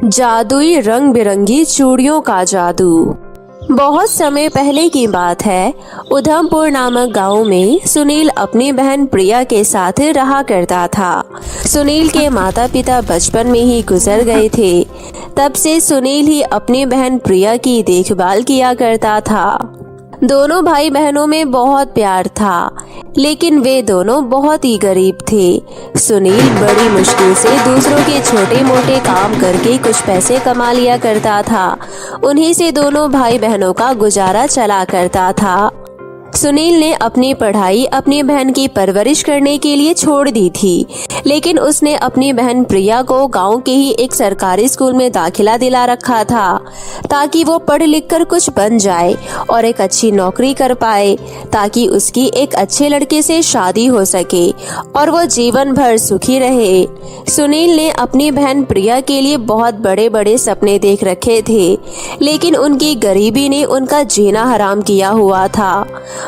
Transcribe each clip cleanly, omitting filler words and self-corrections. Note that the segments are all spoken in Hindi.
जादुई रंग बिरंगी चूड़ियों का जादू। बहुत समय पहले की बात है। उधमपुर नामक गांव में सुनील अपनी बहन प्रिया के साथ रहा करता था। सुनील के माता पिता बचपन में ही गुजर गए थे। तब से सुनील ही अपनी बहन प्रिया की देखभाल किया करता था। दोनों भाई बहनों में बहुत प्यार था, लेकिन वे दोनों बहुत ही गरीब थे। सुनील बड़ी मुश्किल से दूसरों के छोटे मोटे काम करके कुछ पैसे कमा लिया करता था। उन्हीं से दोनों भाई बहनों का गुजारा चला करता था। सुनील ने अपनी पढ़ाई अपनी बहन की परवरिश करने के लिए छोड़ दी थी, लेकिन उसने अपनी बहन प्रिया को गांव के ही एक सरकारी स्कूल में दाखिला दिला रखा था, ताकि वो पढ़ लिख कर कुछ बन जाए और एक अच्छी नौकरी कर पाए, ताकि उसकी एक अच्छे लड़के से शादी हो सके और वो जीवन भर सुखी रहे। सुनील ने अपनी बहन प्रिया के लिए बहुत बड़े बड़े सपने देख रखे थे, लेकिन उनकी गरीबी ने उनका जीना हराम किया हुआ था।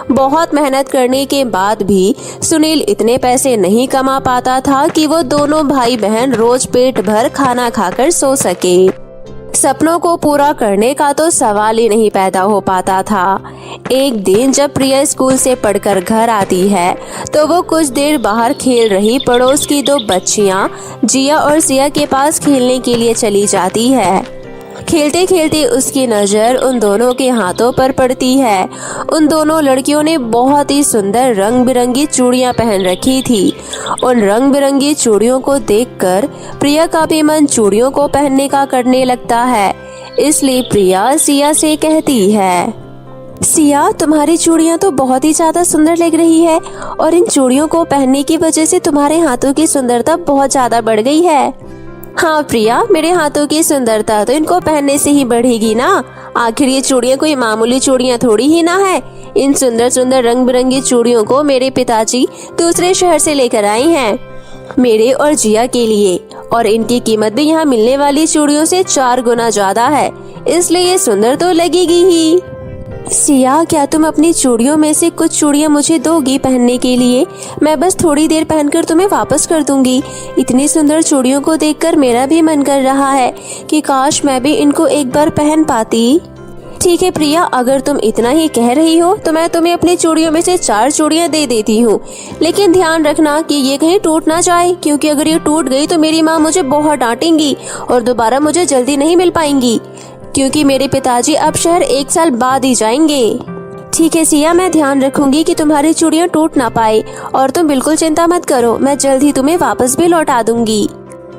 बहुत मेहनत करने के बाद भी सुनील इतने पैसे नहीं कमा पाता था कि वो दोनों भाई बहन रोज पेट भर खाना खाकर सो सके। सपनों को पूरा करने का तो सवाल ही नहीं पैदा हो पाता था। एक दिन जब प्रिया स्कूल से पढ़कर घर आती है, तो वो कुछ देर बाहर खेल रही पड़ोस की दो बच्चियां जिया और सिया के पास खेलने के लिए चली जाती है। खेलते खेलते उसकी नजर उन दोनों के हाथों पर पड़ती है। उन दोनों लड़कियों ने बहुत ही सुंदर रंग बिरंगी चूड़ियां पहन रखी थी। उन रंग बिरंगी चूड़ियों को देखकर प्रिया का भी मन चूड़ियों को पहनने का करने लगता है। इसलिए प्रिया सिया से कहती है, सिया, तुम्हारी चूड़ियां तो बहुत ही ज्यादा सुंदर लग रही है और इन चूड़ियों को पहनने की वजह से तुम्हारे हाथों की सुंदरता बहुत ज्यादा बढ़ गई है। हाँ प्रिया, मेरे हाथों की सुंदरता तो इनको पहनने से ही बढ़ेगी ना। आखिर ये चूड़ियाँ कोई मामूली चूड़ियाँ थोड़ी ही ना है। इन सुंदर सुंदर रंग बिरंगी चूड़ियों को मेरे पिताजी दूसरे शहर से लेकर आए हैं, मेरे और जिया के लिए, और इनकी कीमत भी यहाँ मिलने वाली चूड़ियों से 4 गुना ज्यादा है, इसलिए ये सुंदर तो लगेगी ही। सिया, क्या तुम अपनी चूड़ियों में से कुछ चूड़ियां मुझे दोगी पहनने के लिए? मैं बस थोड़ी देर पहनकर तुम्हें वापस कर दूंगी। इतनी सुंदर चूड़ियों को देखकर मेरा भी मन कर रहा है कि काश मैं भी इनको एक बार पहन पाती। ठीक है प्रिया, अगर तुम इतना ही कह रही हो तो मैं तुम्हें अपनी चूड़ियों में से 4 चूड़ियां दे देती हूँ, लेकिन ध्यान रखना कि ये कहीं टूट ना जाए, क्योंकि अगर ये टूट गई तो मेरी माँ मुझे बहुत डांटेंगी और दोबारा मुझे जल्दी नहीं मिल पाएंगी, क्योंकि मेरे पिताजी अब शहर 1 साल बाद ही जाएंगे। ठीक है सिया, मैं ध्यान रखूंगी कि तुम्हारी चूड़ियां टूट ना पाए, और तुम बिल्कुल चिंता मत करो, मैं जल्द ही तुम्हें वापस भी लौटा दूंगी।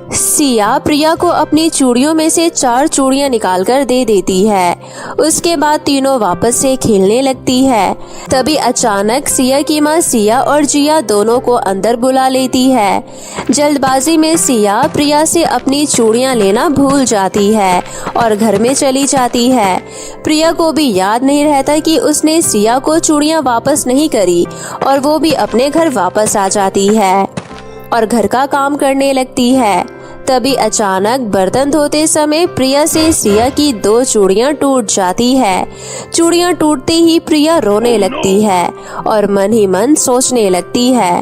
सिया प्रिया को अपनी चूड़ियों में से 4 चूड़ियां निकालकर दे देती है। उसके बाद तीनों वापस से खेलने लगती है। तभी अचानक सिया की माँ सिया और जिया दोनों को अंदर बुला लेती है। जल्दबाजी में सिया प्रिया से अपनी चूड़ियां लेना भूल जाती है और घर में चली जाती है। प्रिया को भी याद नहीं रहता कि उसने सिया को चूड़ियां वापस नहीं करी, और वो भी अपने घर वापस आ जाती है और घर का काम करने लगती है। तभी अचानक बर्तन धोते समय प्रिया से सिया की 2 चूड़ियां टूट जाती है। चूड़ियां टूटते ही प्रिया रोने लगती है और मन ही मन सोचने लगती है,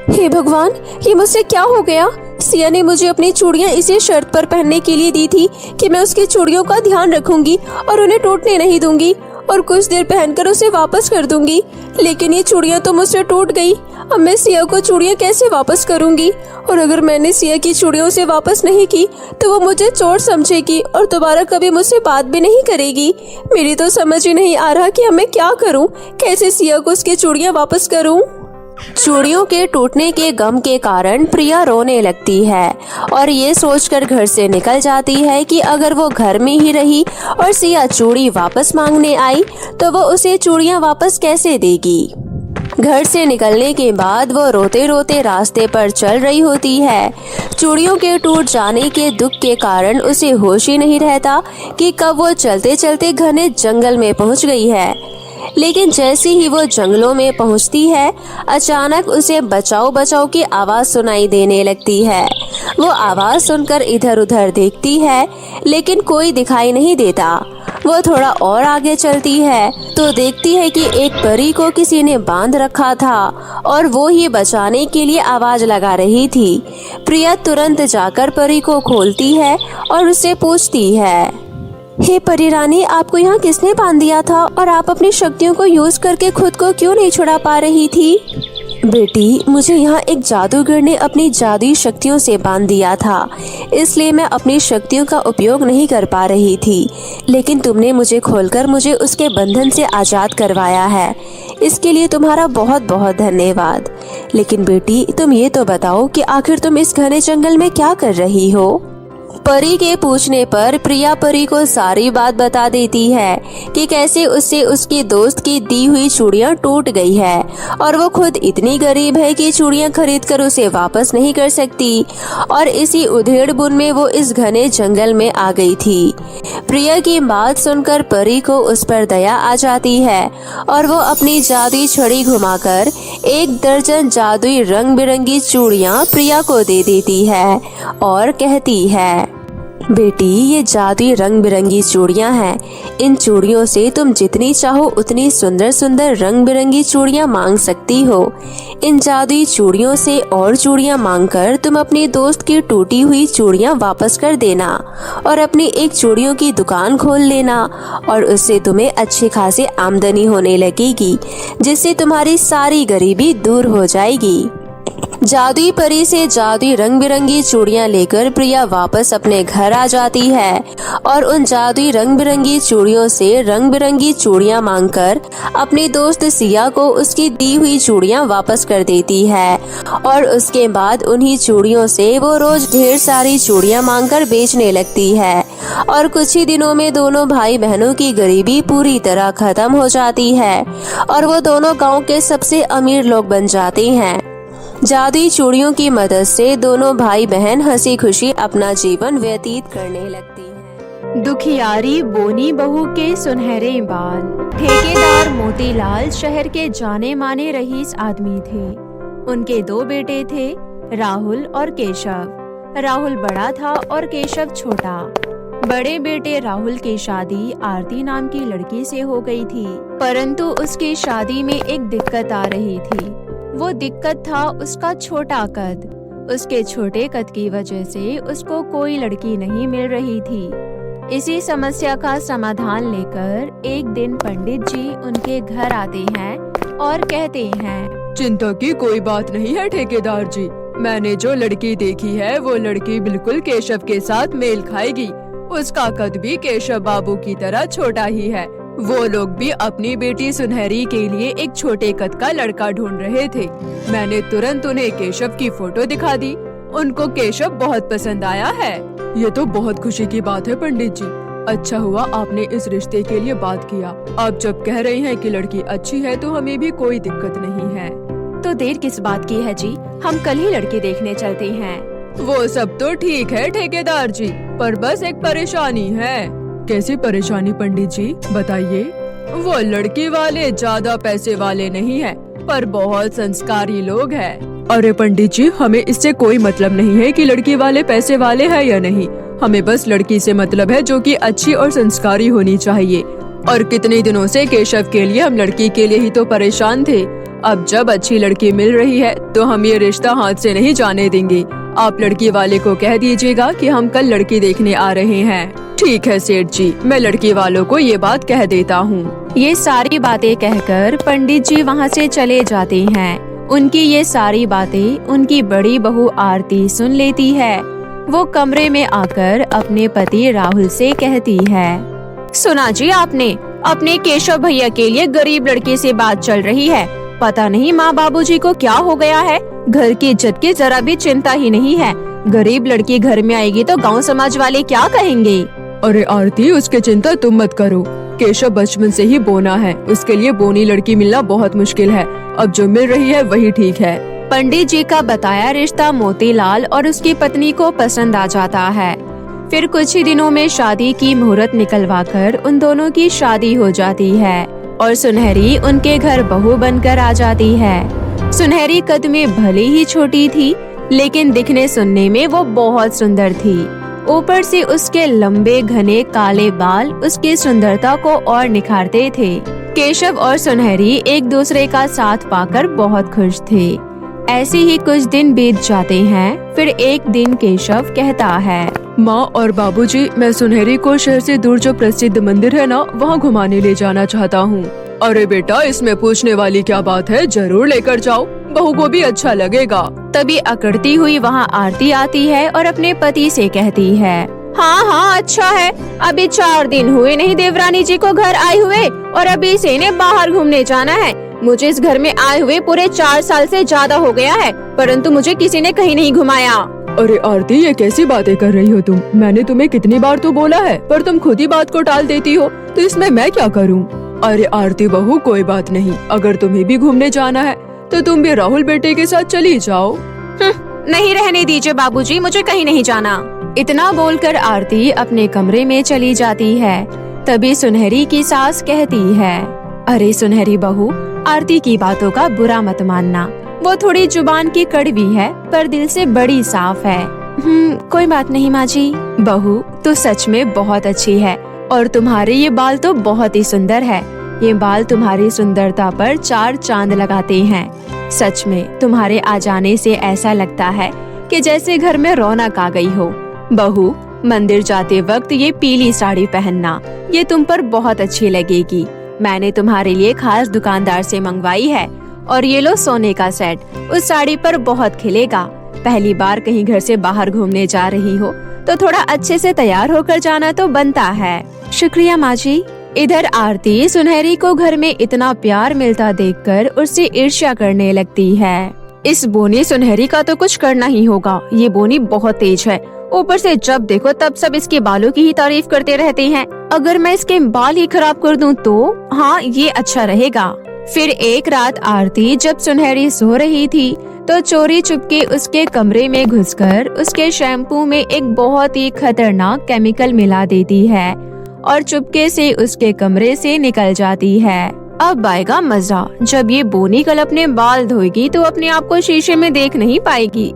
हे भगवान, ये मुझसे क्या हो गया? सिया ने मुझे अपनी चूड़ियां इसी शर्त पर पहनने के लिए दी थी कि मैं उसकी चूड़ियों का ध्यान रखूंगी और उन्हें टूटने नहीं दूंगी और कुछ देर पहनकर उसे वापस कर दूंगी, लेकिन ये चूड़ियां तो मुझसे टूट गई। अब मैं सिया को चूड़ियां कैसे वापस करूंगी? और अगर मैंने सिया की चूड़ियों से वापस नहीं की तो वो मुझे चोर समझेगी और दोबारा कभी मुझसे बात भी नहीं करेगी। मेरी तो समझ ही नहीं आ रहा कि अब मैं क्या करूं, कैसे सिया को उसकी चूड़ियां वापस करूं। चूड़ियों के टूटने के गम के कारण प्रिया रोने लगती है और ये सोचकर घर से निकल जाती है कि अगर वो घर में ही रही और सिया चूड़ी वापस मांगने आई तो वो उसे चूड़ियां वापस कैसे देगी। घर से निकलने के बाद वो रोते रोते रास्ते पर चल रही होती है। चूड़ियों के टूट जाने के दुख के कारण उसे होश ही नहीं रहता कि कब वो चलते चलते घने जंगल में पहुंच गई है। लेकिन जैसे ही वो जंगलों में पहुंचती है, अचानक उसे बचाओ बचाओ की आवाज सुनाई देने लगती है। वो आवाज सुनकर इधर उधर देखती है, लेकिन कोई दिखाई नहीं देता। वो थोड़ा और आगे चलती है तो देखती है कि एक परी को किसी ने बांध रखा था और वो ही बचाने के लिए आवाज लगा रही थी। प्रिया तुरंत जाकर परी को खोलती है और उससे पूछती है, हे परी रानी, आपको यहाँ किसने बांध दिया था और आप अपनी शक्तियों को यूज करके खुद को क्यों नहीं छुड़ा पा रही थी? बेटी, मुझे यहाँ एक जादूगर ने अपनी जादुई शक्तियों से बांध दिया था, इसलिए मैं अपनी शक्तियों का उपयोग नहीं कर पा रही थी। लेकिन तुमने मुझे खोलकर मुझे उसके बंधन से आजाद करवाया है, इसके लिए तुम्हारा बहुत बहुत धन्यवाद। लेकिन बेटी, तुम ये तो बताओ कि आखिर तुम इस घने जंगल में क्या कर रही हो? परी के पूछने पर प्रिया परी को सारी बात बता देती है कि कैसे उससे उसकी दोस्त की दी हुई चूड़ियां टूट गई है और वो खुद इतनी गरीब है कि चूड़ियां खरीदकर उसे वापस नहीं कर सकती, और इसी उधेड़-बुन में वो इस घने जंगल में आ गई थी। प्रिया की बात सुनकर परी को उस पर दया आ जाती है और वो अपनी जादुई छड़ी घुमाकर 1 दर्जन जादुई रंग बिरंगी चूड़ियां प्रिया को दे देती है और कहती है, बेटी, ये जादुई रंग बिरंगी चूड़ियां हैं। इन चूड़ियों से तुम जितनी चाहो उतनी सुंदर सुंदर रंग बिरंगी चूड़ियां मांग सकती हो। इन जादुई चूड़ियों से और चूड़ियां मांगकर तुम अपनी दोस्त की टूटी हुई चूड़ियां वापस कर देना और अपनी एक चूड़ियों की दुकान खोल लेना, और उससे तुम्हें अच्छी खासी आमदनी होने लगेगी, जिससे तुम्हारी सारी गरीबी दूर हो जाएगी। जादुई परी से जादुई रंग बिरंगी चूड़ियां लेकर प्रिया वापस अपने घर आ जाती है और उन जादुई रंग बिरंगी चूड़ियों से रंग बिरंगी चूड़ियां मांगकर अपनी दोस्त सिया को उसकी दी हुई चूड़ियां वापस कर देती है। और उसके बाद उन्हीं चूड़ियों से वो रोज ढेर सारी चूड़ियां मांगकर बेचने लगती है, और कुछ ही दिनों में दोनों भाई बहनों की गरीबी पूरी तरह खत्म हो जाती है और वो दोनों गाँव के सबसे अमीर लोग बन जाते हैं। जादुई चूड़ियों की मदद से दोनों भाई बहन हंसी खुशी अपना जीवन व्यतीत करने लगती हैं। दुखियारी बोनी बहू के सुनहरे बाल। ठेकेदार मोतीलाल शहर के जाने माने रईस आदमी थे। उनके 2 बेटे थे, राहुल और केशव। राहुल बड़ा था और केशव छोटा। बड़े बेटे राहुल की शादी आरती नाम की लड़की से हो गई थी, परंतु उसकी शादी में एक दिक्कत आ रही थी। वो दिक्कत था उसका छोटा कद। उसके छोटे कद की वजह से उसको कोई लड़की नहीं मिल रही थी। इसी समस्या का समाधान लेकर एक दिन पंडित जी उनके घर आते हैं और कहते हैं, चिंता की कोई बात नहीं है ठेकेदार जी, मैंने जो लड़की देखी है वो लड़की बिल्कुल केशव के साथ मेल खाएगी। उसका कद भी केशव बाबू की तरह छोटा ही है। वो लोग भी अपनी बेटी सुनहरी के लिए एक छोटे कद का लड़का ढूंढ रहे थे। मैंने तुरंत उन्हें केशव की फोटो दिखा दी। उनको केशव बहुत पसंद आया है। ये तो बहुत खुशी की बात है पंडित जी। अच्छा हुआ आपने इस रिश्ते के लिए बात किया। आप जब कह रही हैं कि लड़की अच्छी है तो हमें भी कोई दिक्कत नहीं है। तो देर किस बात की है जी, हम कल ही लड़की देखने चलते हैं। वो सब तो ठीक है ठेकेदार जी, पर बस एक परेशानी है। कैसी परेशानी पंडित जी, बताइए। वो लड़की वाले ज्यादा पैसे वाले नहीं है, पर बहुत संस्कारी लोग हैं। अरे पंडित जी, हमें इससे कोई मतलब नहीं है कि लड़की वाले पैसे वाले हैं या नहीं। हमें बस लड़की से मतलब है जो कि अच्छी और संस्कारी होनी चाहिए। और कितने दिनों से केशव के लिए हम लड़की के लिए ही तो परेशान थे। अब जब अच्छी लड़की मिल रही है तो हम ये रिश्ता हाथ से नहीं जाने देंगे। आप लड़की वाले को कह दीजिएगा कि हम कल लड़की देखने आ रहे हैं। ठीक है सेठ जी, मैं लड़की वालों को ये बात कह देता हूँ। ये सारी बातें कहकर पंडित जी वहाँ से चले जाते हैं। उनकी ये सारी बातें उनकी बड़ी बहू आरती सुन लेती है। वो कमरे में आकर अपने पति राहुल से कहती है, सुना जी आपने, अपने केशव भैया के लिए गरीब लड़के से बात चल रही है। पता नहीं माँ बाबूजी को क्या हो गया है, घर की इज्जत की जरा भी चिंता ही नहीं है। गरीब लड़की घर में आएगी तो गांव समाज वाले क्या कहेंगे। अरे आरती, उसकी चिंता तुम मत करो। केशव बचपन से ही बोना है, उसके लिए बोनी लड़की मिलना बहुत मुश्किल है। अब जो मिल रही है वही ठीक है। पंडित जी का बताया रिश्ता मोतीलाल और उसकी पत्नी को पसंद आ जाता है। फिर कुछ ही दिनों में शादी की मुहूर्त निकलवाकर उन दोनों की शादी हो जाती है और सुनहरी उनके घर बहू बनकर आ जाती है। सुनहरी कद में भले ही छोटी थी, लेकिन दिखने सुनने में वो बहुत सुंदर थी। ऊपर से उसके लंबे घने काले बाल उसकी सुंदरता को और निखारते थे। केशव और सुनहरी एक दूसरे का साथ पाकर बहुत खुश थे। ऐसे ही कुछ दिन बीत जाते हैं। फिर एक दिन केशव कहता है, माँ और बाबूजी, मैं सुनहरी को शहर से दूर जो प्रसिद्ध मंदिर है ना, वहाँ घुमाने ले जाना चाहता हूँ। अरे बेटा, इसमें पूछने वाली क्या बात है, जरूर लेकर जाओ, बहू को भी अच्छा लगेगा। तभी अकड़ती हुई वहाँ आरती आती है और अपने पति से कहती है, हाँ हाँ अच्छा है, अभी 4 दिन हुए नहीं देवरानी जी को घर आए हुए और अभी से इन्हें बाहर घूमने जाना है। मुझे इस घर में आए हुए पूरे 4 साल से ज्यादा हो गया है, परंतु मुझे किसी ने कहीं नहीं घुमाया। अरे आरती, ये कैसी बातें कर रही हो तुम? मैंने तुम्हें कितनी बार तो बोला है, पर तुम खुद ही बात को टाल देती हो, तो इसमें मैं क्या करूँ? अरे आरती बहू, कोई बात नहीं, अगर तुम्हें भी घूमने जाना है तो तुम भी राहुल बेटे के साथ चली जाओ। नहीं, रहने दीजिए बाबूजी, मुझे कहीं नहीं जाना। इतना बोलकर आरती अपने कमरे में चली जाती है। तभी सुनहरी की सास कहती है, अरे सुनहरी बहू, आरती की बातों का बुरा मत मानना, वो थोड़ी जुबान की कड़वी है पर दिल से बड़ी साफ है। कोई बात नहीं माँ जी। बहू, तू सच में बहुत अच्छी है और तुम्हारे ये बाल तो बहुत ही सुंदर है। ये बाल तुम्हारी सुंदरता पर 4 चांद लगाते हैं। सच में तुम्हारे आ जाने से ऐसा लगता है कि जैसे घर में रौनक आ गई हो। बहू, मंदिर जाते वक्त ये पीली साड़ी पहनना, ये तुम पर बहुत अच्छी लगेगी। मैंने तुम्हारे लिए खास दुकानदार से मंगवाई है और ये लो सोने का सेट, उस साड़ी पर बहुत खिलेगा। पहली बार कहीं घर से बाहर घूमने जा रही हो तो थोड़ा अच्छे से तैयार होकर जाना तो बनता है। शुक्रिया माँ जी। इधर आरती सुनहरी को घर में इतना प्यार मिलता देखकर उससे ईर्ष्या करने लगती है। इस बोनी सुनहरी का तो कुछ करना ही होगा, ये बोनी बहुत तेज है। ऊपर से जब देखो तब सब इसके बालों की ही तारीफ करते रहते हैं। अगर मैं इसके बाल ही खराब कर दूं तो हाँ, ये अच्छा रहेगा। फिर एक रात आरती जब सुनहरी सो रही थी तो चोरी चुपके उसके कमरे में घुसकर उसके शैम्पू में एक बहुत ही खतरनाक केमिकल मिला देती है और चुपके से उसके कमरे से निकल जाती है। अब आएगा मजा, जब ये बोनी कल अपने बाल धोएगी तो अपने आप को शीशे में देख नहीं पाएगी।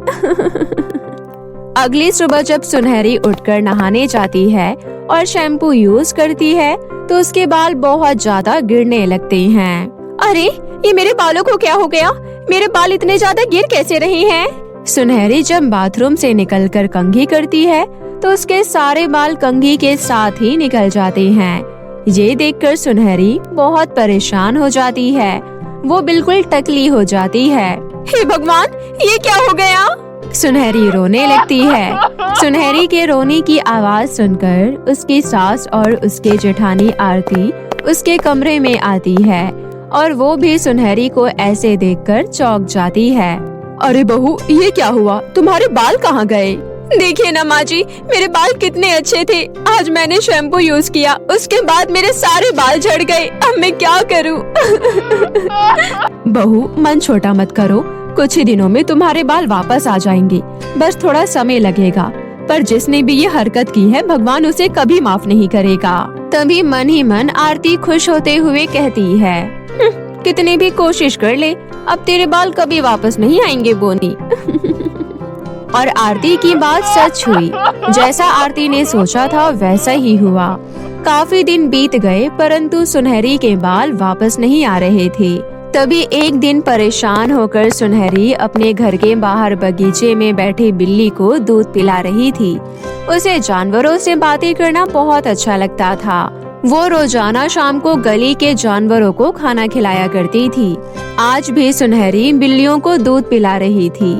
अगली सुबह जब सुनहरी उठकर नहाने जाती है और शैम्पू यूज करती है तो उसके बाल बहुत ज्यादा गिरने लगते हैं। अरे, ये मेरे बालों को क्या हो गया? मेरे बाल इतने ज्यादा गिर कैसे रहे हैं? सुनहरी जब बाथरूम से निकलकर कंघी करती है तो उसके सारे बाल कंघी के साथ ही निकल जाते हैं। ये देखकर सुनहरी बहुत परेशान हो जाती है। वो बिल्कुल टकली हो जाती है। हे भगवान, ये क्या हो गया? सुनहरी रोने लगती है। सुनहरी के रोने की आवाज सुनकर उसकी सास और उसके जेठानी आरती उसके कमरे में आती है और वो भी सुनहरी को ऐसे देखकर चौंक जाती है। अरे बहू, ये क्या हुआ? तुम्हारे बाल कहाँ गए? देखिए ना माँ जी, मेरे बाल कितने अच्छे थे। आज मैंने शैम्पू यूज किया, उसके बाद मेरे सारे बाल झड़ गए। अब मैं क्या करूँ? बहू, मन छोटा मत करो, कुछ ही दिनों में तुम्हारे बाल वापस आ जाएंगे। बस थोड़ा समय लगेगा, पर जिसने भी ये हरकत की है भगवान उसे कभी माफ नहीं करेगा। तभी मन ही मन आरती खुश होते हुए कहती है, कितनी भी कोशिश कर ले, अब तेरे बाल कभी वापस नहीं आएंगे बोनी। और आरती की बात सच हुई। जैसा आरती ने सोचा था वैसा ही हुआ। काफी दिन बीत गए परंतु सुनहरी के बाल वापस नहीं आ रहे थे। तभी एक दिन परेशान होकर सुनहरी अपने घर के बाहर बगीचे में बैठी बिल्ली को दूध पिला रही थी। उसे जानवरों से बातें करना बहुत अच्छा लगता था। वो रोजाना शाम को गली के जानवरों को खाना खिलाया करती थी। आज भी सुनहरी बिल्लियों को दूध पिला रही थी।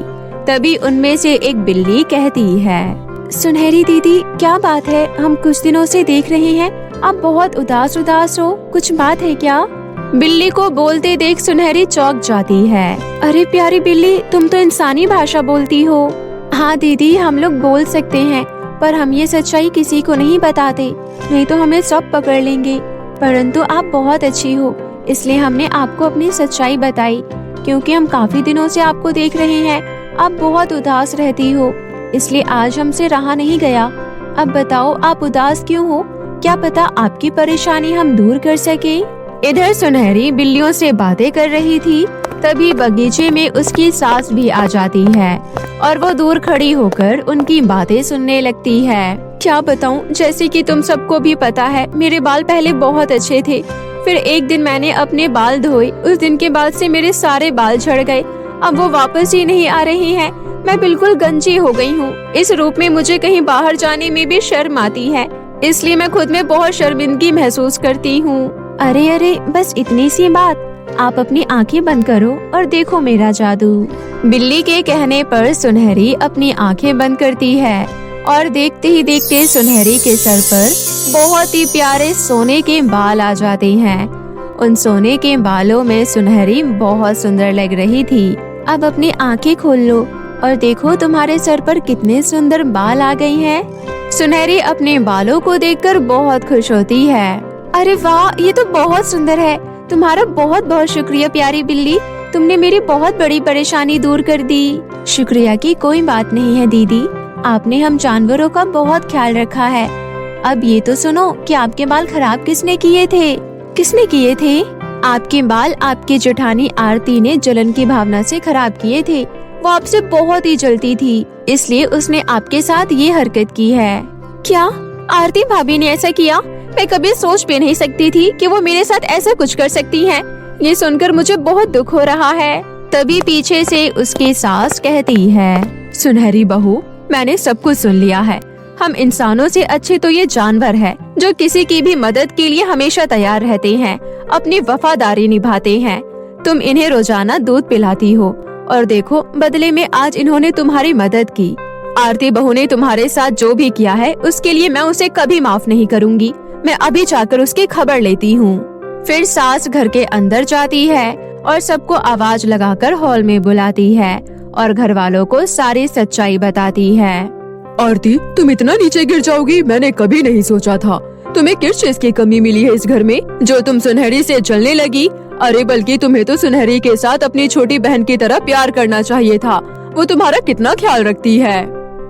तभी उनमें से एक बिल्ली कहती है, सुनहरी दीदी, क्या बात है? हम कुछ दिनों से देख रहे हैं आप बहुत उदास उदास हो, कुछ बात है क्या? बिल्ली को बोलते देख सुनहरी चौंक जाती है। अरे प्यारी बिल्ली, तुम तो इंसानी भाषा बोलती हो। हाँ दीदी, हम लोग बोल सकते हैं, पर हम ये सच्चाई किसी को नहीं बताते, नहीं तो हमें सब पकड़ लेंगे। परंतु आप बहुत अच्छी हो, इसलिए हमने आपको अपनी सच्चाई बताई, क्योंकि हम काफी दिनों से आपको देख रहे हैं, आप बहुत उदास रहती हो, इसलिए आज हमसे रहा नहीं गया। अब बताओ, आप उदास क्यों हो? क्या पता आपकी परेशानी हम दूर कर सके। इधर सुनहरी बिल्लियों से बातें कर रही थी, तभी बगीचे में उसकी सास भी आ जाती है और वो दूर खड़ी होकर उनकी बातें सुनने लगती है। क्या बताऊं, जैसे कि तुम सबको भी पता है, मेरे बाल पहले बहुत अच्छे थे, फिर एक दिन मैंने अपने बाल धोए, उस दिन के बाद से मेरे सारे बाल झड़ गए, अब वो वापस ही नहीं आ रहे हैं। मैं बिल्कुल गंजी हो गई हूँ। इस रूप में मुझे कहीं बाहर जाने में भी शर्म आती है, इसलिए मैं खुद में बहुत शर्मिंदगी महसूस करती हूँ। अरे अरे, बस इतनी सी बात, आप अपनी आंखें बंद करो और देखो मेरा जादू। बिल्ली के कहने पर सुनहरी अपनी आंखें बंद करती है और देखते ही देखते सुनहरी के सर पर बहुत ही प्यारे सोने के बाल आ जाते हैं। उन सोने के बालों में सुनहरी बहुत सुंदर लग रही थी। अब अपनी आंखें खोल लो और देखो तुम्हारे सर पर कितने सुंदर बाल आ गए हैं। सुनहरी अपने बालों को देखकर बहुत खुश होती है। अरे वाह, ये तो बहुत सुंदर है। तुम्हारा बहुत बहुत शुक्रिया प्यारी बिल्ली, तुमने मेरी बहुत बड़ी परेशानी दूर कर दी। शुक्रिया की कोई बात नहीं है दीदी, आपने हम जानवरों का बहुत ख्याल रखा है। अब ये तो सुनो कि आपके बाल खराब किसने किए थे? किसने किए थे? आपके बाल आपकी जेठानी आरती ने जलन की भावना से खराब किए थे। वो आपसे बहुत ही जलती थी, इसलिए उसने आपके साथ ये हरकत की है। क्या आरती भाभी ने ऐसा किया? मैं कभी सोच भी नहीं सकती थी कि वो मेरे साथ ऐसा कुछ कर सकती हैं। ये सुनकर मुझे बहुत दुख हो रहा है। तभी पीछे से उसकी सास कहती है, सुनहरी बहू, मैंने सब कुछ सुन लिया है। हम इंसानों से अच्छे तो ये जानवर है, जो किसी की भी मदद के लिए हमेशा तैयार रहते हैं, अपनी वफादारी निभाते हैं। तुम इन्हें रोजाना दूध पिलाती हो और देखो बदले में आज इन्होंने तुम्हारी मदद की। आरती बहू ने तुम्हारे साथ जो भी किया है उसके लिए मैं उसे कभी माफ नहीं करूंगी। मैं अभी जाकर उसकी खबर लेती हूँ। फिर सास घर के अंदर जाती है और सबको आवाज लगाकर हॉल में बुलाती है और घर वालों को सारी सच्चाई बताती है। आरती, तुम इतना नीचे गिर जाओगी मैंने कभी नहीं सोचा था। तुम्हें किस चीज की कमी मिली है इस घर में जो तुम सुनहरी से जलने लगी? अरे बल्कि तुम्हें तो सुनहरी के साथ अपनी छोटी बहन की तरह प्यार करना चाहिए था। वो तुम्हारा कितना ख्याल रखती है।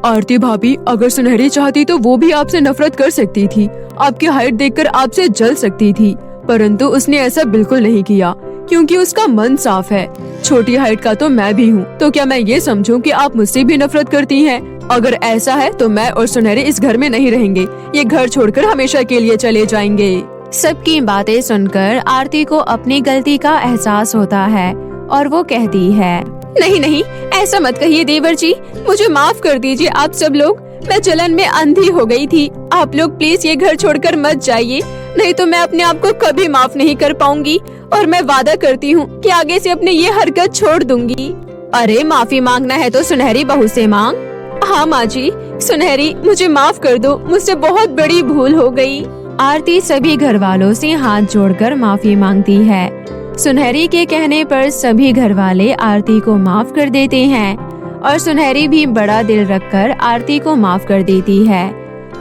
आरती भाभी, अगर सुनहरी चाहती तो वो भी आपसे नफरत कर सकती थी, आपकी हाइट देखकर आपसे जल सकती थी, परंतु उसने ऐसा बिल्कुल नहीं किया क्योंकि उसका मन साफ है। छोटी हाइट का तो मैं भी हूँ, तो क्या मैं ये समझूं कि आप मुझसे भी नफरत करती हैं? अगर ऐसा है तो मैं और सुनहरी इस घर में नहीं रहेंगे, ये घर छोड़कर हमेशा के लिए चले जाएंगे। सबकी बातें सुनकर आरती को अपनी गलती का एहसास होता है और वो कहती है, नहीं नहीं, ऐसा मत कहिए देवर जी, मुझे माफ कर दीजिए आप सब लोग। मैं जलन में अंधी हो गई थी। आप लोग प्लीज ये घर छोड़कर मत जाइए, नहीं तो मैं अपने आप को कभी माफ नहीं कर पाऊंगी और मैं वादा करती हूँ कि आगे से अपने ये हरकत छोड़ दूंगी। अरे माफी मांगना है तो सुनहरी बहू से मांग। हाँ माँ जी, सुनहरी मुझे माफ कर दो, मुझसे बहुत बड़ी भूल हो गई। आरती सभी घर वालों से हाथ जोड़कर माफी मांगती है। सुनहरी के कहने पर सभी घर वाले आरती को माफ कर देते हैं और सुनहरी भी बड़ा दिल रखकर आरती को माफ कर देती है।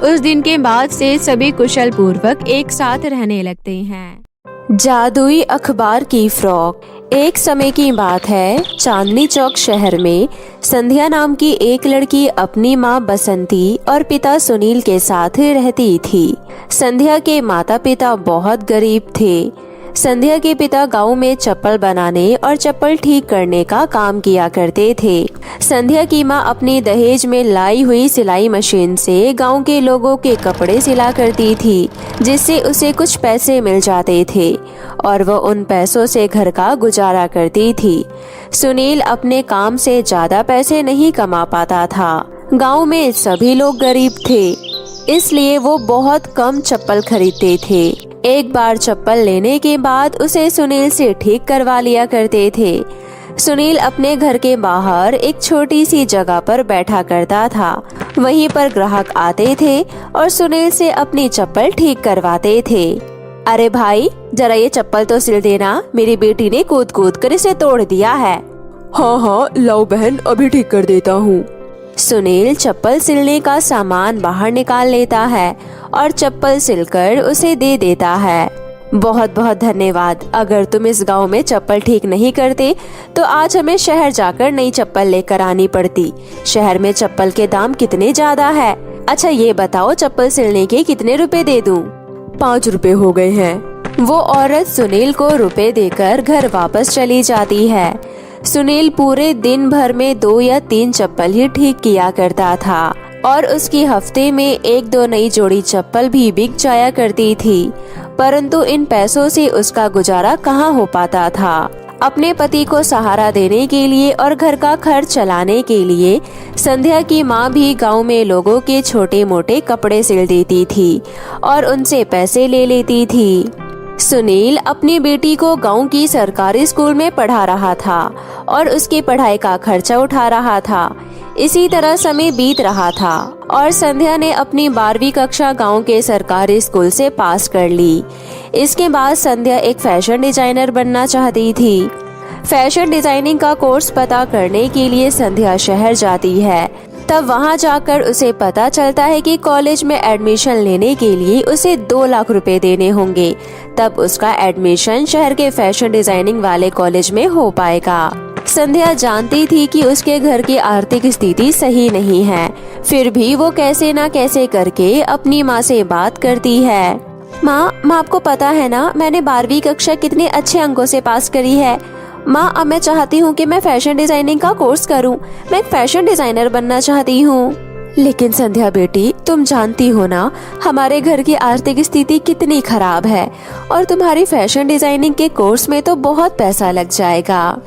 उस दिन के बाद से सभी कुशल पूर्वक एक साथ रहने लगते हैं। जादुई अखबार की फ्रॉक। एक समय की बात है, चांदनी चौक शहर में संध्या नाम की एक लड़की अपनी माँ बसंती और पिता सुनील के साथ रहती थी। संध्या के माता पिता बहुत गरीब थे। संध्या के पिता गांव में चप्पल बनाने और चप्पल ठीक करने का काम किया करते थे। संध्या की माँ अपनी दहेज में लाई हुई सिलाई मशीन से गांव के लोगों के कपड़े सिला करती थी, जिससे उसे कुछ पैसे मिल जाते थे और वह उन पैसों से घर का गुजारा करती थी। सुनील अपने काम से ज्यादा पैसे नहीं कमा पाता था। गांव में सभी लोग गरीब थे, इसलिए वो बहुत कम चप्पल खरीदते थे। एक बार चप्पल लेने के बाद उसे सुनील से ठीक करवा लिया करते थे। सुनील अपने घर के बाहर एक छोटी सी जगह पर बैठा करता था। वहीं पर ग्राहक आते थे और सुनील से अपनी चप्पल ठीक करवाते थे। अरे भाई, जरा ये चप्पल तो सिल देना, मेरी बेटी ने कूद कूद कर इसे तोड़ दिया है। हाँ हाँ, लाओ बहन, अभी ठीक कर देता हूँ। सुनील चप्पल सिलने का सामान बाहर निकाल लेता है और चप्पल सिलकर उसे दे देता है। बहुत बहुत धन्यवाद। अगर तुम इस गांव में चप्पल ठीक नहीं करते तो आज हमें शहर जाकर नई चप्पल लेकर आनी पड़ती। शहर में चप्पल के दाम कितने ज्यादा है। अच्छा ये बताओ, चप्पल सिलने के कितने रुपए दे दूं? 5 रुपए हो गए हैं। वो औरत सुनील को रुपए देकर घर वापस चली जाती है। सुनील पूरे दिन भर में 2 या 3 चप्पल ही ठीक किया करता था और उसकी हफ्ते में 1-2 नई जोड़ी चप्पल भी बिक जाया करती थी, परंतु इन पैसों से उसका गुजारा कहाँ हो पाता था। अपने पति को सहारा देने के लिए और घर का खर्च चलाने के लिए संध्या की माँ भी गांव में लोगों के छोटे मोटे कपड़े सिल देती थी और उनसे पैसे ले लेती थी। सुनील अपनी बेटी को गांव की सरकारी स्कूल में पढ़ा रहा था और उसकी पढ़ाई का खर्चा उठा रहा था। इसी तरह समय बीत रहा था और संध्या ने अपनी 12वीं कक्षा गांव के सरकारी स्कूल से पास कर ली। इसके बाद संध्या एक फैशन डिजाइनर बनना चाहती थी। फैशन डिजाइनिंग का कोर्स पता करने के लिए संध्या शहर जाती है। तब वहां जाकर उसे पता चलता है कि कॉलेज में एडमिशन लेने के लिए उसे 2 लाख रुपए देने होंगे, तब उसका एडमिशन शहर के फैशन डिजाइनिंग वाले कॉलेज में हो पाएगा। संध्या जानती थी कि उसके घर की आर्थिक स्थिति सही नहीं है, फिर भी वो कैसे न कैसे करके अपनी माँ से बात करती है। माँ, आपको पता है ना, मैंने 12वीं कक्षा कितने अच्छे अंकों से पास करी है। माँ, अब मैं चाहती हूँ कि मैं फैशन डिजाइनिंग का कोर्स करूँ। मैं एक फैशन डिजाइनर बनना चाहती हूँ। लेकिन संध्या बेटी, तुम जानती हो ना हमारे घर की आर्थिक स्थिति कितनी खराब है और तुम्हारी फैशन डिजाइनिंग के कोर्स में तो बहुत पैसा लग जाएगा।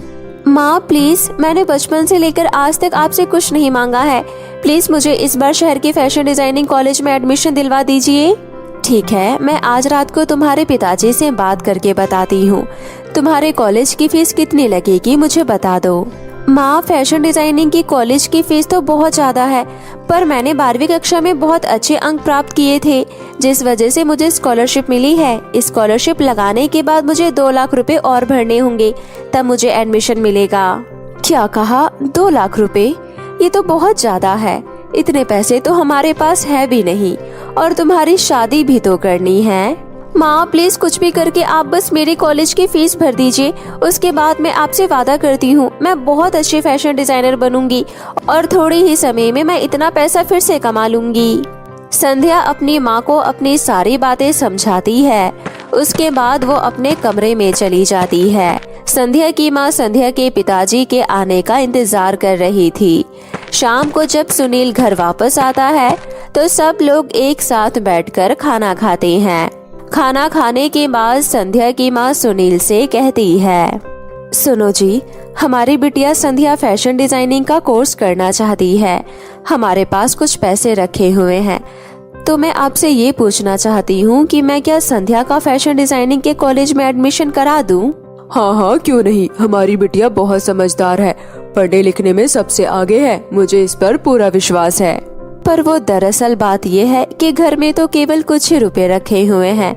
माँ प्लीज, मैंने बचपन से लेकर आज तक आपसे कुछ नहीं मांगा है। प्लीज मुझे इस बार शहर के फैशन डिजाइनिंग कॉलेज में एडमिशन दिलवा दीजिए। ठीक है, मैं आज रात को तुम्हारे पिताजी से बात करके बताती हूँ। तुम्हारे कॉलेज की फीस कितनी लगेगी मुझे बता दो। माँ, फैशन डिजाइनिंग की कॉलेज की फीस तो बहुत ज्यादा है, पर मैंने 12वीं कक्षा में बहुत अच्छे अंक प्राप्त किए थे, जिस वजह से मुझे स्कॉलरशिप मिली है। स्कॉलरशिप लगाने के बाद मुझे 2 लाख रुपए और भरने होंगे, तब मुझे एडमिशन मिलेगा। क्या कहा? 2 लाख रुपए? ये तो बहुत ज्यादा है। इतने पैसे तो हमारे पास है भी नहीं और तुम्हारी शादी भी तो करनी है। माँ प्लीज कुछ भी करके आप बस मेरे कॉलेज की फीस भर दीजिए। उसके बाद मैं आपसे वादा करती हूँ मैं बहुत अच्छी फैशन डिजाइनर बनूंगी और थोड़े ही समय में मैं इतना पैसा फिर से कमा लूंगी। संध्या अपनी माँ को अपनी सारी बातें समझाती है। उसके बाद वो अपने कमरे में चली जाती है। संध्या की माँ संध्या के पिताजी के आने का इंतजार कर रही थी। शाम को जब सुनील घर वापस आता है तो सब लोग एक साथ बैठकर खाना खाते हैं। खाना खाने के बाद संध्या की माँ सुनील से कहती है, सुनो जी, हमारी बिटिया संध्या फैशन डिजाइनिंग का कोर्स करना चाहती है। हमारे पास कुछ पैसे रखे हुए हैं, तो मैं आपसे ये पूछना चाहती हूँ कि मैं क्या संध्या का फैशन डिजाइनिंग के कॉलेज में एडमिशन करा दूँ? हाँ हाँ, क्यों नहीं। हमारी बिटिया बहुत समझदार है, पढ़ने लिखने में सबसे आगे है, मुझे इस पर पूरा विश्वास है। पर वो दरअसल बात ये है कि घर में तो केवल कुछ ही रुपए रखे हुए हैं,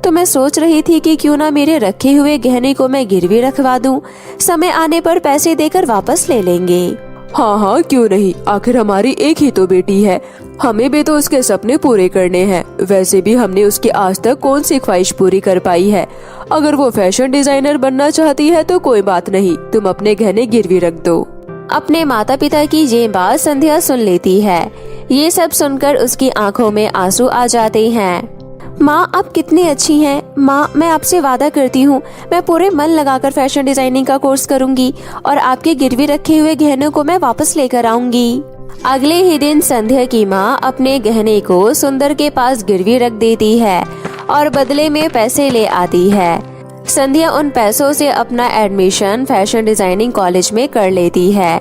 तो मैं सोच रही थी कि क्यों ना मेरे रखे हुए गहने को मैं गिरवी रखवा दूं। समय आने पर पैसे देकर वापस ले लेंगे। हाँ हाँ, क्यों नहीं। आखिर हमारी एक ही तो बेटी है, हमें भी तो उसके सपने पूरे करने हैं। वैसे भी हमने उसकी आज तक कौन सी ख्वाहिश पूरी कर पाई है। अगर वो फैशन डिजाइनर बनना चाहती है तो कोई बात नहीं, तुम अपने गहने गिरवी रख दो। अपने माता पिता की ये बात संध्या सुन लेती है। ये सब सुनकर उसकी आंखों में आंसू आ जाते हैं। माँ आप कितनी अच्छी हैं। माँ, मैं आपसे वादा करती हूँ मैं पूरे मन लगाकर फैशन डिजाइनिंग का कोर्स करूँगी और आपके गिरवी रखे हुए गहनों को मैं वापस लेकर आऊंगी। अगले ही दिन संध्या की माँ अपने गहने को सुंदर के पास गिरवी रख देती है और बदले में पैसे ले आती है। संध्या उन पैसों से अपना एडमिशन फैशन डिजाइनिंग कॉलेज में कर लेती है।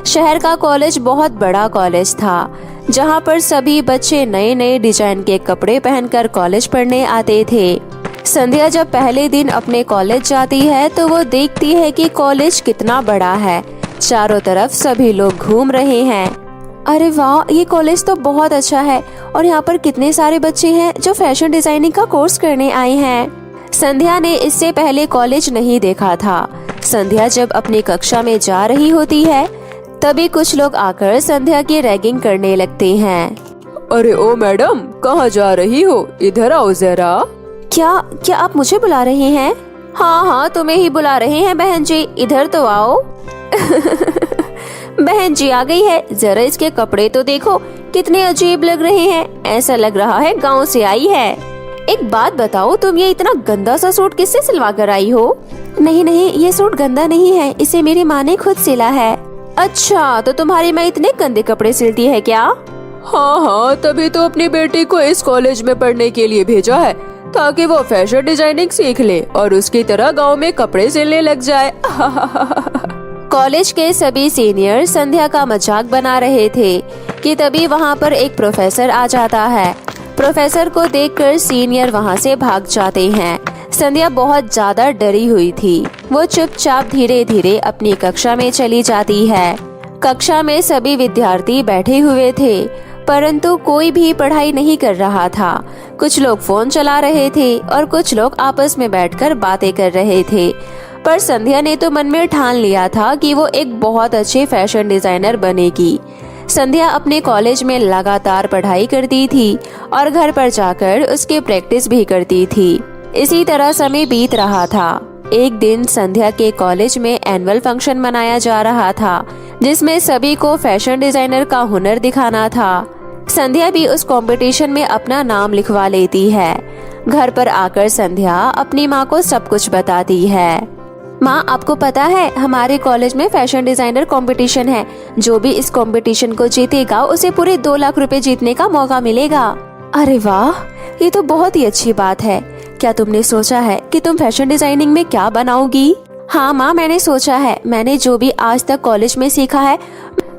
शहर का कॉलेज बहुत बड़ा कॉलेज था, जहाँ पर सभी बच्चे नए नए डिजाइन के कपड़े पहनकर कॉलेज पढ़ने आते थे। संध्या जब पहले दिन अपने कॉलेज जाती है तो वो देखती है कि कॉलेज कितना बड़ा है। चारों तरफ सभी लोग घूम रहे हैं। अरे वाह, ये कॉलेज तो बहुत अच्छा है और यहाँ पर कितने सारे बच्चे हैं जो फैशन डिजाइनिंग का कोर्स करने आए हैं। संध्या ने इससे पहले कॉलेज नहीं देखा था। संध्या जब अपनी कक्षा में जा रही होती है तभी कुछ लोग आकर संध्या की रैगिंग करने लगते हैं। अरे ओ मैडम, कहाँ जा रही हो? इधर आओ जरा। क्या आप मुझे बुला रहे हैं? हाँ हाँ, तुम्हें ही बुला रहे हैं बहन जी, इधर तो आओ। बहन जी आ गई है, जरा इसके कपड़े तो देखो कितने अजीब लग रहे हैं, ऐसा लग रहा है गांव से आई है। एक बात बताओ, तुम ये इतना गंदा सा सूट किससे सिलवा कर आई हो? नहीं नहीं, ये सूट गंदा नहीं है, इसे मेरी माँ ने खुद सिला है। अच्छा, तो तुम्हारी माँ इतने गंदे कपड़े सिलती है क्या? हाँ हाँ, तभी तो अपनी बेटी को इस कॉलेज में पढ़ने के लिए भेजा है, ताकि वो फैशन डिजाइनिंग सीख ले और उसकी तरह गांव में कपड़े सिलने लग जाए। कॉलेज के सभी सीनियर संध्या का मजाक बना रहे थे कि तभी वहाँ पर एक प्रोफेसर आ जाता है। प्रोफेसर को देखकर सीनियर वहाँ से भाग जाते हैं। संध्या बहुत ज्यादा डरी हुई थी। वो चुपचाप धीरे धीरे अपनी कक्षा में चली जाती है। कक्षा में सभी विद्यार्थी बैठे हुए थे, परंतु कोई भी पढ़ाई नहीं कर रहा था। कुछ लोग फोन चला रहे थे और कुछ लोग आपस में बैठकर बातें कर रहे थे। पर संध्या ने तो मन में ठान लिया था कि वो एक बहुत अच्छे फैशन डिजाइनर बनेगी। संध्या अपने कॉलेज में लगातार पढ़ाई करती थी और घर पर जाकर उसकी प्रैक्टिस भी करती थी। इसी तरह समय बीत रहा था। एक दिन संध्या के कॉलेज में एनुअल फंक्शन मनाया जा रहा था, जिसमें सभी को फैशन डिजाइनर का हुनर दिखाना था। संध्या भी उस कंपटीशन में अपना नाम लिखवा लेती है। घर पर आकर संध्या अपनी माँ को सब कुछ बताती है। माँ, आपको पता है हमारे कॉलेज में फैशन डिजाइनर कंपटीशन है। जो भी इस कंपटीशन को जीतेगा उसे पूरे 2 लाख रुपए जीतने का मौका मिलेगा। अरे वाह, ये तो बहुत ही अच्छी बात है। क्या तुमने सोचा है कि तुम फैशन डिजाइनिंग में क्या बनाओगी? हाँ माँ, मैंने सोचा है। मैंने जो भी आज तक कॉलेज में सीखा है,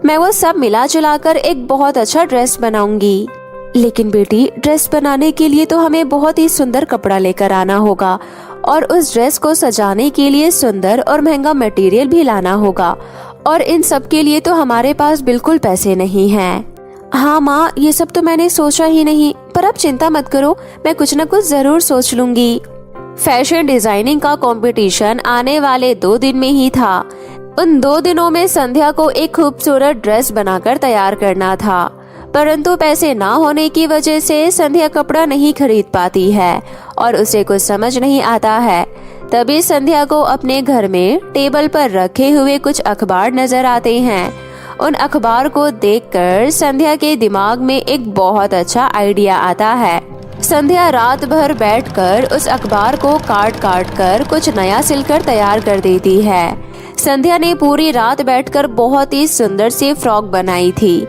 मैं वो सब मिला जुला कर एक बहुत अच्छा ड्रेस बनाऊंगी। लेकिन बेटी, ड्रेस बनाने के लिए तो हमें बहुत ही सुंदर कपड़ा लेकर आना होगा और उस ड्रेस को सजाने के लिए सुंदर और महंगा मटेरियल भी लाना होगा, और इन सब के लिए तो हमारे पास बिल्कुल पैसे नहीं हैं। हाँ माँ, ये सब तो मैंने सोचा ही नहीं, पर अब चिंता मत करो, मैं कुछ न कुछ जरूर सोच लूंगी। फैशन डिजाइनिंग का कंपटीशन आने वाले 2 दिन में ही था। उन 2 दिनों में संध्या को एक खूबसूरत ड्रेस बनाकर तैयार करना था, परंतु पैसे ना होने की वजह से संध्या कपड़ा नहीं खरीद पाती है और उसे कुछ समझ नहीं आता है। तभी संध्या को अपने घर में टेबल पर रखे हुए कुछ अखबार नजर आते हैं। उन अखबार को देखकर संध्या के दिमाग में एक बहुत अच्छा आइडिया आता है। संध्या रात भर बैठकर उस अखबार को काट काट कर कुछ नया सिलकर तैयार कर देती है। संध्या ने पूरी रात बैठकर बहुत ही सुंदर सी फ्रॉक बनाई थी,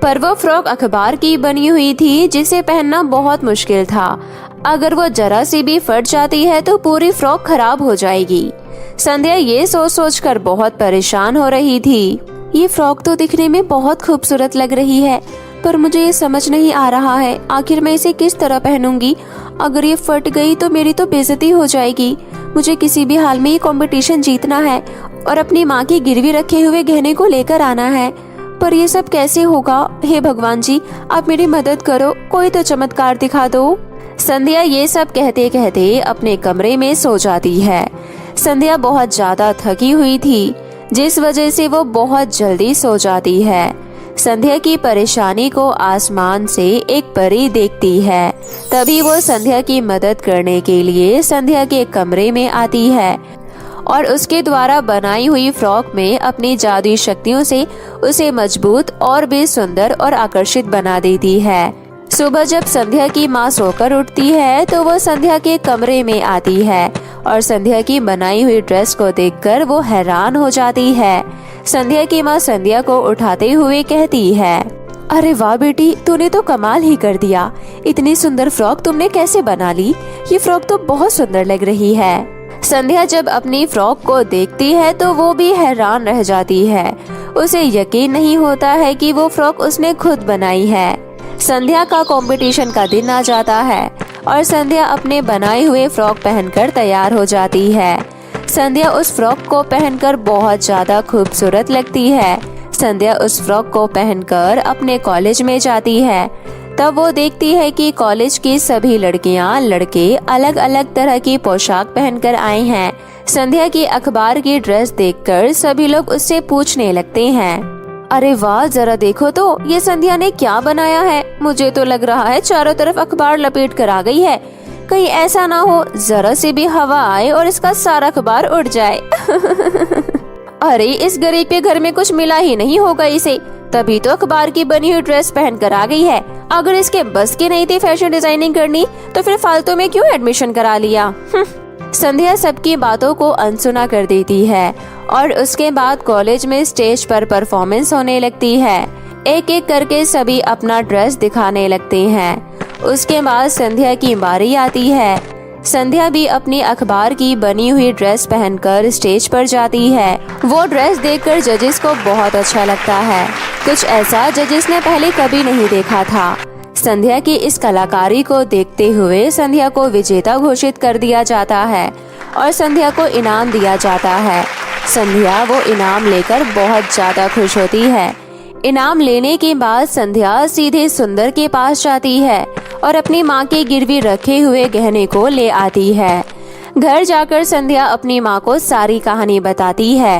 पर वो फ्रॉक अखबार की बनी हुई थी, जिसे पहनना बहुत मुश्किल था। अगर वो जरा सी भी फट जाती है तो पूरी फ्रॉक खराब हो जाएगी। संध्या ये सोच सोच कर बहुत परेशान हो रही थी। ये फ्रॉक तो दिखने में बहुत खूबसूरत लग रही है, पर मुझे ये समझ नहीं आ रहा है आखिर मैं इसे किस तरह पहनूंगी। अगर ये फट गई तो मेरी तो बेइज्जती हो जाएगी। मुझे किसी भी हाल में ये कंपटीशन जीतना है और अपनी माँ की गिरवी रखे हुए गहने को लेकर आना है, पर ये सब कैसे होगा? हे भगवान जी, आप मेरी मदद करो, कोई तो चमत्कार दिखा दो। संध्या ये सब कहते कहते अपने कमरे में सो जाती है। संध्या बहुत ज्यादा थकी हुई थी, जिस वजह से वो बहुत जल्दी सो जाती है। संध्या की परेशानी को आसमान से एक परी देखती है। तभी वो संध्या की मदद करने के लिए संध्या के कमरे में आती है और उसके द्वारा बनाई हुई फ्रॉक में अपनी जादुई शक्तियों से उसे मजबूत और भी सुंदर और आकर्षित बना देती है। सुबह जब संध्या की माँ सोकर उठती है तो वो संध्या के कमरे में आती है और संध्या की बनाई हुई ड्रेस को देखकर वो हैरान हो जाती है। संध्या की माँ संध्या को उठाते हुए कहती है, अरे वाह बेटी, तूने तो कमाल ही कर दिया। इतनी सुंदर फ्रॉक तुमने कैसे बना ली? ये फ्रॉक तो बहुत सुंदर लग रही है। संध्या जब अपनी फ्रॉक को देखती है तो वो भी हैरान रह जाती है। उसे यकीन नहीं होता है कि वो फ्रॉक उसने खुद बनाई है। संध्या का कंपटीशन का दिन आ जाता है और संध्या अपने बनाए हुए फ्रॉक पहनकर तैयार हो जाती है। संध्या उस फ्रॉक को पहनकर बहुत ज्यादा खूबसूरत लगती है। संध्या उस फ्रॉक को पहनकर अपने कॉलेज में जाती है। तब वो देखती है कि कॉलेज की सभी लड़कियां, लड़के अलग अलग तरह की पोशाक पहनकर आए हैं। संध्या की अखबार की ड्रेस देखकर सभी लोग उससे पूछने लगते हैं, अरे वाह, जरा देखो तो ये संध्या ने क्या बनाया है। मुझे तो लग रहा है चारों तरफ अखबार लपेट कर आ गई है। कहीं ऐसा ना हो जरा सी भी हवा आए और इसका सारा अखबार उड़ जाए। अरे इस गरीब के घर में कुछ मिला ही नहीं होगा इसे। तभी तो अखबार की बनी हुई ड्रेस पहन कर आ गई है। अगर इसके बस की नहीं थी फैशन डिजाइनिंग करनी तो फिर फालतू में क्यों एडमिशन करा लिया। संध्या सबकी बातों को अनसुना कर देती है और उसके बाद कॉलेज में स्टेज पर परफॉर्मेंस होने लगती है। एक एक करके सभी अपना ड्रेस दिखाने लगते हैं। उसके बाद संध्या की बारी आती है। संध्या भी अपनी अखबार की बनी हुई ड्रेस पहनकर स्टेज पर जाती है। वो ड्रेस देखकर जजेस को बहुत अच्छा लगता है, कुछ ऐसा जजेस ने पहले कभी नहीं देखा था। संध्या की इस कलाकारी को देखते हुए संध्या को विजेता घोषित कर दिया जाता है और संध्या को इनाम दिया जाता है। संध्या वो इनाम लेकर बहुत ज्यादा खुश होती है। इनाम लेने के बाद संध्या सीधे सुंदर के पास जाती है और अपनी माँ के गिरवी रखे हुए गहने को ले आती है। घर जाकर संध्या अपनी माँ को सारी कहानी बताती है।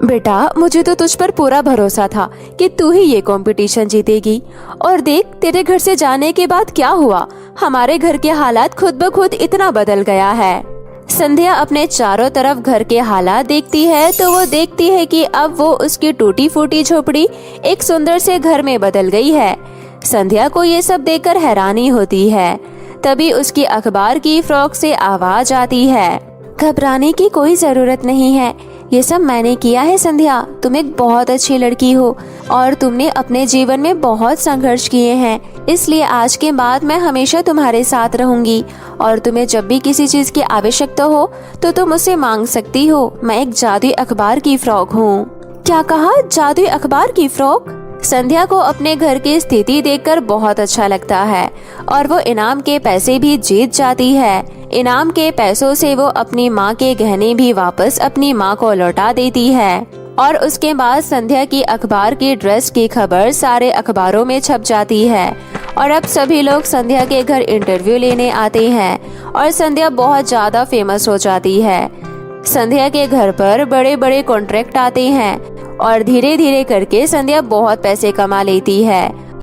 बेटा, मुझे तो तुझ पर पूरा भरोसा था कि तू ही ये कंपटीशन जीतेगी, और देख तेरे घर से जाने के बाद क्या हुआ। हमारे घर के हालात खुद ब खुद इतना बदल गया है। संध्या अपने चारों तरफ घर के हालात देखती है तो वो देखती है कि अब वो उसकी टूटी फूटी झोपड़ी एक सुंदर से घर में बदल गई है। संध्या को ये सब देखकर हैरानी होती है। तभी उसकी अखबार की फ्रॉक से आवाज आती है। घबराने की कोई जरूरत नहीं है, ये सब मैंने किया है। संध्या, तुम एक बहुत अच्छी लड़की हो और तुमने अपने जीवन में बहुत संघर्ष किए हैं, इसलिए आज के बाद मैं हमेशा तुम्हारे साथ रहूंगी और तुम्हें जब भी किसी चीज की आवश्यकता हो तो तुम मुझसे मांग सकती हो। मैं एक जादुई अखबार की फ्रॉक हूँ। क्या कहा? जादुई अखबार की फ्रॉक? संध्या को अपने घर की स्थिति देखकर बहुत अच्छा लगता है और वो इनाम के पैसे भी जीत जाती है। इनाम के पैसों से वो अपनी माँ के गहने भी वापस अपनी माँ को लौटा देती है और उसके बाद संध्या की अखबार की ड्रेस की खबर सारे अखबारों में छप जाती है और अब सभी लोग संध्या के घर इंटरव्यू लेने आते हैं और संध्या बहुत ज्यादा फेमस हो जाती है। संध्या के घर पर बड़े बड़े कॉन्ट्रैक्ट आते हैं और धीरे धीरे करके संध्या बहुत पैसे कमा लेती है